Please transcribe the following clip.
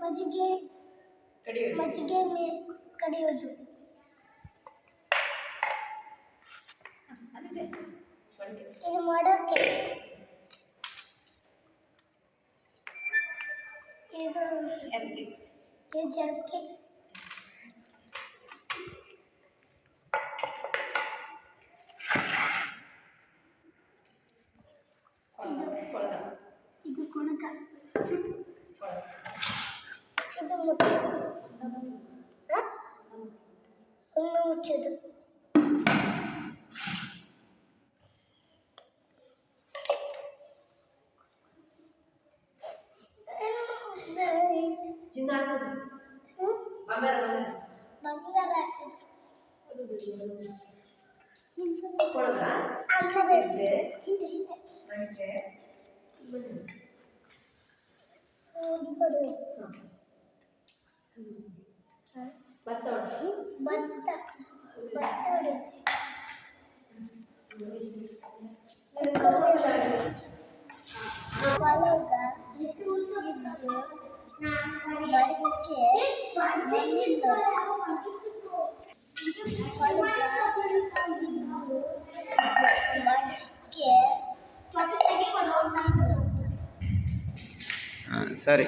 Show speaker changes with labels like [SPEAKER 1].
[SPEAKER 1] ಮಜ್ಜಿಗೆ ಕಡಿಯೋದು. ಇದು ಮಾಡೋಕ್ಕೆ ಇದು ಜರ್ಕಿ. ಇದು ಕೊಳಕ. ಇದು ಸುಣ್ಣ ಮುಚ್ಚೋದು. ಬಂಗಾರ ಹಾಕೋದು. ಅನ್ನ ಬೇಯಿಸೋದು. ಹಿಂದೆ ಭತ್ತ
[SPEAKER 2] ಸರಿ.